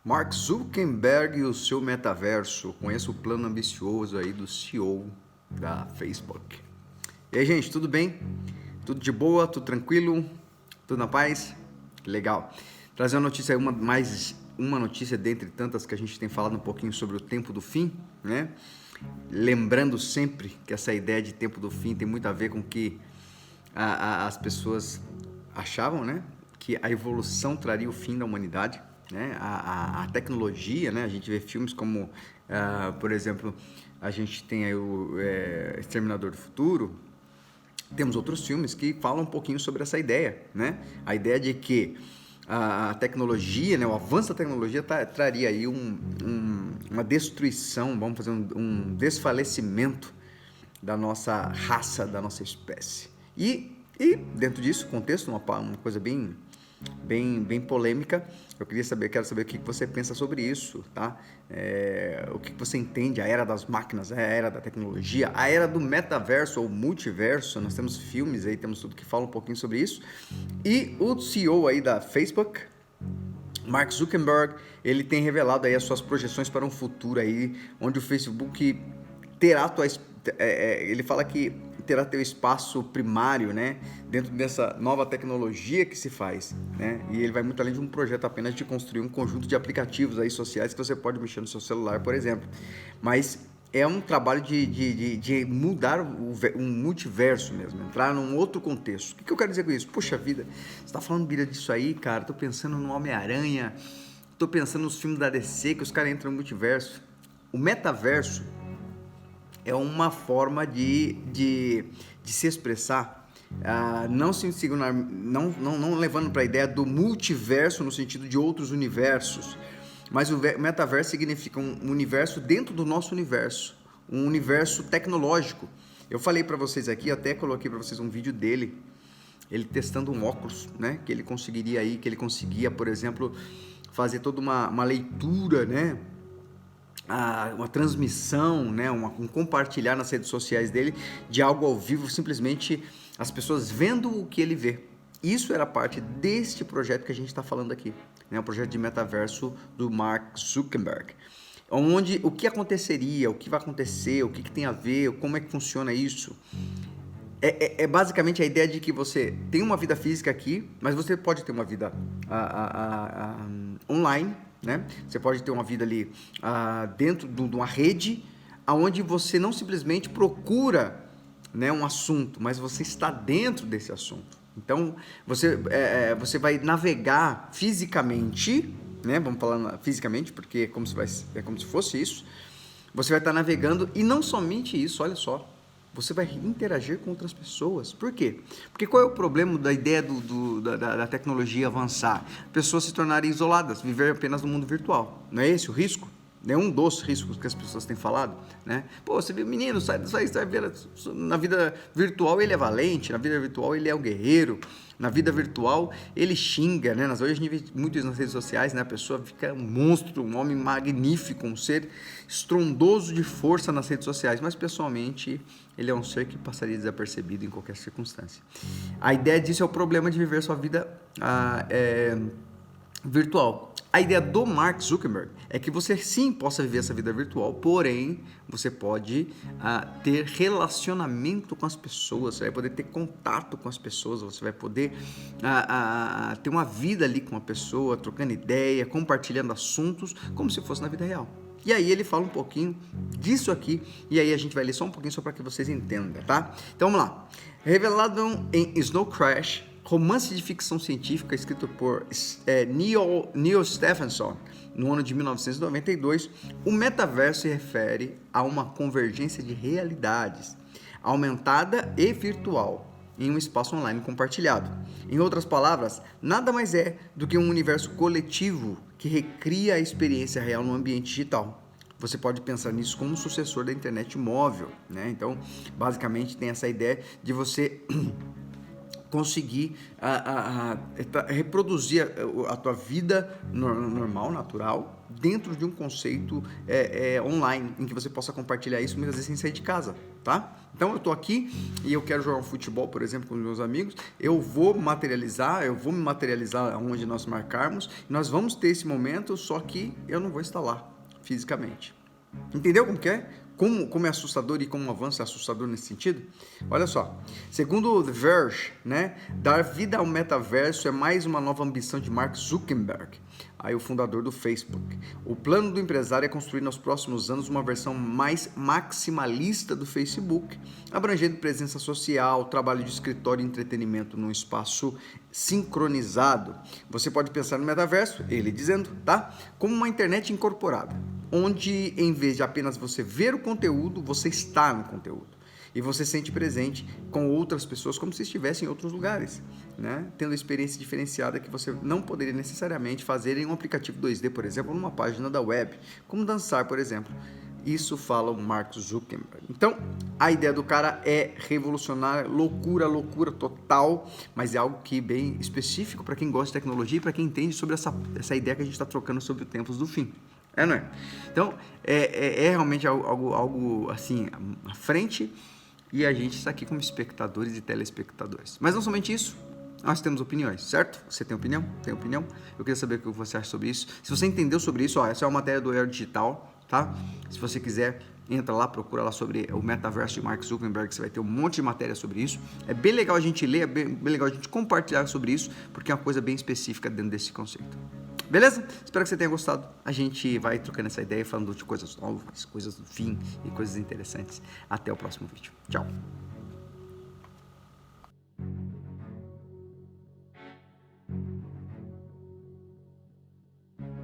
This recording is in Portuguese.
Mark Zuckerberg e o seu metaverso. Conheça o plano ambicioso aí do CEO da Facebook. E aí, gente, tudo bem? Tudo de boa? Tudo tranquilo? Tudo na paz? Legal. Trazer uma notícia aí, uma notícia dentre tantas que a gente tem falado um pouquinho sobre o tempo do fim, né? Lembrando sempre que essa ideia de tempo do fim tem muito a ver com que as pessoas achavam, né? Que a evolução traria o fim da humanidade, né? A tecnologia, né? A gente vê filmes como, por exemplo, a gente tem aí o Exterminador do Futuro. Temos outros filmes que falam um pouquinho sobre essa ideia, né? A ideia de que a tecnologia, né, o avanço da tecnologia traria aí uma destruição, vamos fazer um desfalecimento da nossa raça, da nossa espécie. E dentro disso, contexto, uma coisa bem polêmica. Quero saber o que você pensa sobre isso, tá? O que você entende, a era das máquinas, a era da tecnologia, a era do metaverso ou multiverso. Nós temos filmes aí, temos tudo que fala um pouquinho sobre isso. E o CEO aí da Facebook, Mark Zuckerberg, ele tem revelado aí as suas projeções para um futuro aí, onde o Facebook terá ele fala que terá teu espaço primário, né, dentro dessa nova tecnologia que se faz, né, e ele vai muito além de um projeto apenas de construir um conjunto de aplicativos aí sociais que você pode mexer no seu celular, por exemplo, mas é um trabalho de mudar um multiverso mesmo, entrar num outro contexto. O que eu quero dizer com isso? Puxa vida, você tá falando disso aí, cara, tô pensando no Homem-Aranha, tô pensando nos filmes da DC que os caras entram no multiverso. O metaverso é uma forma de se expressar, não levando para a ideia do multiverso no sentido de outros universos, mas o metaverso significa um universo dentro do nosso universo, um universo tecnológico. Eu falei para vocês aqui, até coloquei para vocês um vídeo dele, ele testando um óculos, né, que ele conseguia, por exemplo, fazer toda uma leitura, né, uma transmissão, né, um compartilhar nas redes sociais dele de algo ao vivo, simplesmente as pessoas vendo o que ele vê. Isso era parte deste projeto que a gente está falando aqui, né, o projeto de metaverso do Mark Zuckerberg. Onde o que aconteceria, o que vai acontecer, o que tem a ver, como é que funciona isso. É basicamente a ideia de que você tem uma vida física aqui, mas você pode ter uma vida online, né? Você pode ter uma vida ali dentro de uma rede, onde você não simplesmente procura, né, um assunto, mas você está dentro desse assunto. Então, você vai navegar fisicamente, né? Vamos falar fisicamente, porque é como se fosse isso. Você vai estar navegando e não somente isso, olha só. Você vai interagir com outras pessoas. Por quê? Porque qual é o problema da ideia da tecnologia avançar? Pessoas se tornarem isoladas, viver apenas no mundo virtual. Não é esse o risco? É um dos riscos que as pessoas têm falado, né? Pô, você vê, menino, sai ver, na vida virtual ele é valente, na vida virtual ele é um guerreiro, na vida virtual ele xinga, né? Hoje a gente vê muito isso nas redes sociais, né? A pessoa fica um monstro, um homem magnífico, um ser estrondoso de força nas redes sociais, mas pessoalmente ele é um ser que passaria desapercebido em qualquer circunstância. A ideia disso é o problema de viver sua vida virtual. A ideia do Mark Zuckerberg é que você sim possa viver essa vida virtual, porém você pode ter relacionamento com as pessoas, você vai poder ter contato com as pessoas, você vai poder ter uma vida ali com a pessoa, trocando ideia, compartilhando assuntos, como se fosse na vida real. E aí ele fala um pouquinho disso aqui, e aí a gente vai ler só um pouquinho só para que vocês entendam, tá? Então vamos lá. Revelado em Snow Crash, romance de ficção científica escrito por Neil Stephenson no ano de 1992, o metaverso se refere a uma convergência de realidades aumentada e virtual em um espaço online compartilhado. Em outras palavras, nada mais é do que um universo coletivo que recria a experiência real no ambiente digital. Você pode pensar nisso como um sucessor da internet móvel, né? Então, basicamente tem essa ideia de você conseguir reproduzir a tua vida normal, natural, dentro de um conceito online, em que você possa compartilhar isso muitas vezes sem sair de casa, tá? Então eu tô aqui e eu quero jogar um futebol, por exemplo, com os meus amigos, eu vou me materializar onde nós marcarmos, nós vamos ter esse momento, só que eu não vou estar lá fisicamente. Entendeu como que é? Como é assustador e como um avanço é assustador nesse sentido? Olha só, segundo o The Verge, né, dar vida ao metaverso é mais uma nova ambição de Mark Zuckerberg, aí o fundador do Facebook. O plano do empresário é construir nos próximos anos uma versão mais maximalista do Facebook, abrangendo presença social, trabalho de escritório e entretenimento num espaço sincronizado. Você pode pensar no metaverso, ele dizendo, tá? Como uma internet incorporada, onde em vez de apenas você ver o conteúdo, você está no conteúdo. E você se sente presente com outras pessoas como se estivesse em outros lugares, né? Tendo experiência diferenciada que você não poderia necessariamente fazer em um aplicativo 2D, por exemplo, numa página da web, como dançar, por exemplo. Isso fala o Mark Zuckerberg. Então, a ideia do cara é revolucionária, loucura total, mas é algo que é bem específico para quem gosta de tecnologia e para quem entende sobre essa ideia que a gente está trocando sobre o tempos do fim. Não é? Então, é realmente algo assim, à frente, e a gente está aqui como espectadores e telespectadores. Mas não somente isso, nós temos opiniões, certo? Você tem opinião? Tem opinião? Eu queria saber o que você acha sobre isso. Se você entendeu sobre isso, essa é uma matéria do Era Digital, tá? Se você quiser, entra lá, procura lá sobre o metaverso de Mark Zuckerberg, você vai ter um monte de matéria sobre isso. É bem legal a gente ler, é bem legal a gente compartilhar sobre isso, porque é uma coisa bem específica dentro desse conceito. Beleza? Espero que você tenha gostado. A gente vai trocando essa ideia, falando de coisas novas, coisas do fim e coisas interessantes. Até o próximo vídeo. Tchau!